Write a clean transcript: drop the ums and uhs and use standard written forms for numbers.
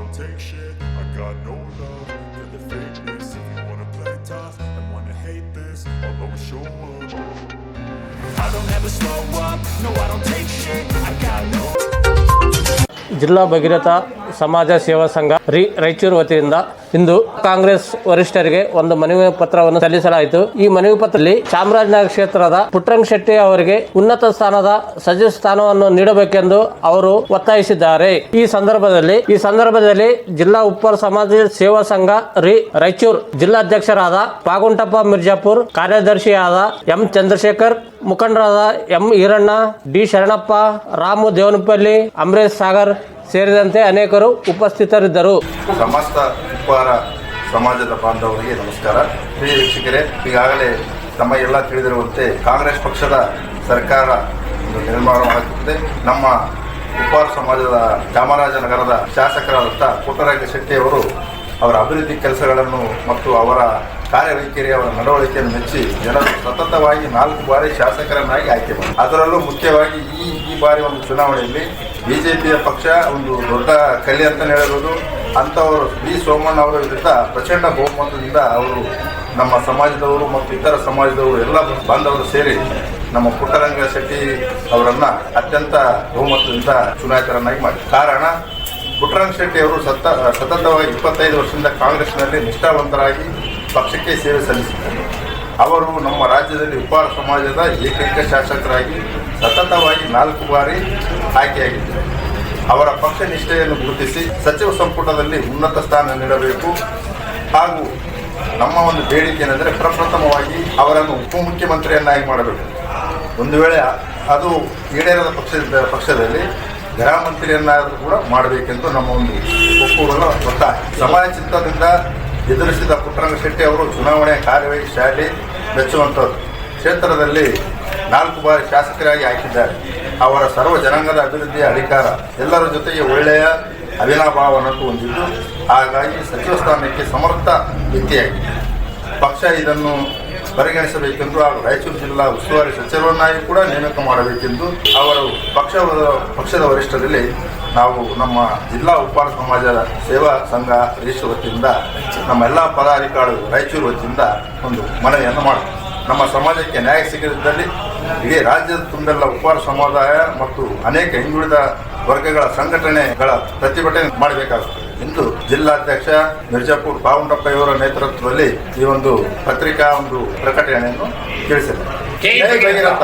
don't take shit. I got no love for the fakeness. If you wanna play tough and wanna hate this, I'll always show up. I don't ever slow up, no I don't take shit. I got no. ಜಿಲ್ಲಾ ಭಗೀರಥ ಸಮಾಜ ಸೇವಾ ಸಂಘ ರಾಯಚೂರು ವತಿಯಿಂದ ಇಂದು ಕಾಂಗ್ರೆಸ್ ವರಿಷ್ಠರಿಗೆ ಒಂದು ಮನವಿ ಪತ್ರವನ್ನು ಸಲ್ಲಿಸಲಾಯಿತು. ಈ ಮನವಿ ಪತ್ರದಲ್ಲಿ ಚಾಮರಾಜನಗರ ಕ್ಷೇತ್ರದ ಪುಟ್ಟರಂಗ ಶೆಟ್ಟಿ ಅವರಿಗೆ ಉನ್ನತ ಸ್ಥಾನದ ಸಚಿವ ಸ್ಥಾನವನ್ನು ನೀಡಬೇಕೆಂದು ಅವರು ಒತ್ತಾಯಿಸಿದ್ದಾರೆ. ಈ ಸಂದರ್ಭದಲ್ಲಿ ಜಿಲ್ಲಾ ಉಪ್ಪಾರ ಸಮಾಜ ಸೇವಾ ಸಂಘ ರಾಯಚೂರು ಜಿಲ್ಲಾಧ್ಯಕ್ಷರಾದ ಪಾಗುಂಟಪ್ಪ ಮಿರ್ಜಾಪುರ್, ಕಾರ್ಯದರ್ಶಿಯಾದ ಎಂ ಚಂದ್ರಶೇಖರ್, ಮುಖಂಡರಾದ ಎಂ ಈರಣ್ಣ, ಡಿ ಶರಣಪ್ಪ, ರಾಮು ದೇವನಪಲ್ಲಿ, ಅಮರೇಶ್ ಸಾಗರ್ ಸೇರಿದಂತೆ ಅನೇಕರು ಉಪಸ್ಥಿತರಿದ್ದರು. ಸಮಸ್ತ ಉಪ್ಪಾರ ಸಮಾಜದ ಬಾಂಧವರಿಗೆ ನಮಸ್ಕಾರ. ಪ್ರಿಯ ವೀಕ್ಷಕರೇ, ಈಗಾಗಲೇ ತಮಗೆಲ್ಲ ತಿಳಿದಿರುವಂತೆ ಕಾಂಗ್ರೆಸ್ ಪಕ್ಷದ ಸರ್ಕಾರ ನಿರ್ಮಾಣವಾಗುತ್ತಿದೆ. ನಮ್ಮ ಉಪ್ಪಾರ ಸಮಾಜದ ಚಾಮರಾಜನಗರದ ಶಾಸಕರಾದಂಥ ಪುಟ್ಟರಂಗ ಶೆಟ್ಟಿ ಅವರು ಅವರ ಅಭಿವೃದ್ಧಿ ಕೆಲಸಗಳನ್ನು ಮತ್ತು ಅವರ ಕಾರ್ಯವೈಖರಿ, ಅವರ ನಡವಳಿಕೆಯನ್ನು ಮೆಚ್ಚಿ ಜನರು ಸತತವಾಗಿ 4 ಬಾರಿ ಶಾಸಕರನ್ನಾಗಿ ಆಯ್ಕೆ ಮಾಡಿ, ಅದರಲ್ಲೂ ಮುಖ್ಯವಾಗಿ ಈ ಬಾರಿ ಒಂದು ಚುನಾವಣೆಯಲ್ಲಿ ಬಿಜೆಪಿಯ ಪಕ್ಷ ಒಂದು ದೊಡ್ಡ ಕಲಿ ಅಂತ ಹೇಳ್ಬೋದು. ಅಂಥವರು ಬಿ ಸೋಮಣ್ಣ ಅವರ ವಿರುದ್ಧ ಪ್ರಚಂಡ ಬಹುಮತದಿಂದ ಅವರು ನಮ್ಮ ಸಮಾಜದವರು ಮತ್ತು ಇತರ ಸಮಾಜದವರು ಎಲ್ಲ ಬಾಂಧವರು ಸೇರಿ ನಮ್ಮ ಪುಟ್ಟರಂಗ ಶೆಟ್ಟಿ ಅವರನ್ನು ಅತ್ಯಂತ ಬಹುಮತದಿಂದ ಚುನಾಯಿತರನ್ನಾಗಿ ಮಾಡಿ. ಕಾರಣ, ಪುಟ್ಟರಂಗ ಶೆಟ್ಟಿ ಅವರು ಸತತವಾಗಿ 25 ವರ್ಷದಿಂದ ಕಾಂಗ್ರೆಸ್ನಲ್ಲಿ ನಿಷ್ಠಾವಂತರಾಗಿ ಪಕ್ಷಕ್ಕೆ ಸೇವೆ ಸಲ್ಲಿಸಿದ್ದಾರೆ. ಅವರು ನಮ್ಮ ರಾಜ್ಯದಲ್ಲಿ ಉಪ್ಪಾರ ಸಮಾಜದ ಏಕೈಕ ಶಾಸಕರಾಗಿ ಸತತವಾಗಿ 4 ಬಾರಿ ಆಯ್ಕೆಯಾಗಿದ್ದಾರೆ. ಅವರ ಪಕ್ಷ ನಿಷ್ಠೆಯನ್ನು ಗುರುತಿಸಿ ಸಚಿವ ಸಂಪುಟದಲ್ಲಿ ಉನ್ನತ ಸ್ಥಾನ ನೀಡಬೇಕು. ಹಾಗೂ ನಮ್ಮ ಒಂದು ಬೇಡಿಕೆ ಏನೆಂದರೆ, ಪ್ರಪ್ರಥಮವಾಗಿ ಅವರನ್ನು ಉಪಮುಖ್ಯಮಂತ್ರಿಯನ್ನಾಗಿ ಮಾಡಬೇಕು. ಒಂದು ವೇಳೆ ಅದು ಈಡೇರದ ಪಕ್ಷದಲ್ಲಿ ಗೃಹ ಮಂತ್ರಿಯನ್ನಾದರೂ ಕೂಡ ಮಾಡಬೇಕೆಂದು ನಮ್ಮ ಒಂದು ಒಕ್ಕೂಟದ ಒತ್ತಾಯ. ಸಮಾಜ ಚಿತ್ತದಿಂದ ಎದುರಿಸಿದ ಪುಟ್ಟರಂಗ ಶೆಟ್ಟಿ ಅವರು ಚುನಾವಣೆಯ ಕಾರ್ಯವೈಖರಿ ಶಾಲೆ ಮೆಚ್ಚುವಂಥದ್ದು. ಕ್ಷೇತ್ರದಲ್ಲಿ 4 ಬಾರಿ ಶಾಸಕರಾಗಿ ಆಯ್ಕಿದ್ದಾರೆ. ಅವರ ಸರ್ವ ಜನಾಂಗದ ಅಭಿವೃದ್ಧಿಯ ಅಧಿಕಾರ, ಎಲ್ಲರ ಜೊತೆಗೆ ಒಳ್ಳೆಯ ಅವಿನಾಭಾವನನ್ನು ಹೊಂದಿದ್ದು, ಹಾಗಾಗಿ ಸಚಿವ ಸ್ಥಾನಕ್ಕೆ ಸಮರ್ಥ ವ್ಯಕ್ತಿಯಾಗಿದೆ. ಪಕ್ಷ ಇದನ್ನು ಪರಿಗಣಿಸಬೇಕೆಂದು ಹಾಗೂ ರಾಯಚೂರು ಜಿಲ್ಲಾ ಉಸ್ತುವಾರಿ ಸಚಿವರನ್ನಾಗಿ ಕೂಡ ನೇಮಕ ಮಾಡಬೇಕೆಂದು ಅವರು ಪಕ್ಷದ ವರಿಷ್ಠರಲ್ಲಿ ನಾವು ನಮ್ಮ ಜಿಲ್ಲಾ ಉಪ್ಪಾರ ಸಮಾಜದ ಸೇವಾ ಸಂಘ ರಾಯಚೂರು ವತಿಯಿಂದ ನಮ್ಮ ಎಲ್ಲ ಪದಾಧಿಕಾರಿಗಳು ರಾಯಚೂರು ವತಿಯಿಂದ ಒಂದು ಮನವಿಯನ್ನು ಮಾಡ್ತೀವಿ. ನಮ್ಮ ಸಮಾಜಕ್ಕೆ ನ್ಯಾಯ ಸಿಗದಿದ್ದಲ್ಲಿ ಇಡೀ ರಾಜ್ಯದ ತುಂಬೆಲ್ಲ ಉಪ್ಪಾರ ಸಮುದಾಯ ಮತ್ತು ಅನೇಕ ಹಿಂದುಳಿದ ವರ್ಗಗಳ ಸಂಘಟನೆಗಳ ಪ್ರತಿಭಟನೆ ಮಾಡಬೇಕಾಗುತ್ತದೆ ಎಂದು ಜಿಲ್ಲಾಧ್ಯಕ್ಷ ಮಿರ್ಜಾಪುರ್ ಪಾಗುಂಟಪ್ಪ ಇವರ ನೇತೃತ್ವದಲ್ಲಿ ಈ ಒಂದು ಪತ್ರಿಕಾ ಒಂದು ಪ್ರಕಟಣೆಯನ್ನು ತಿಳಿಸಿದ್ದಾರೆ. ಜೈ ಭಗೀರಥ.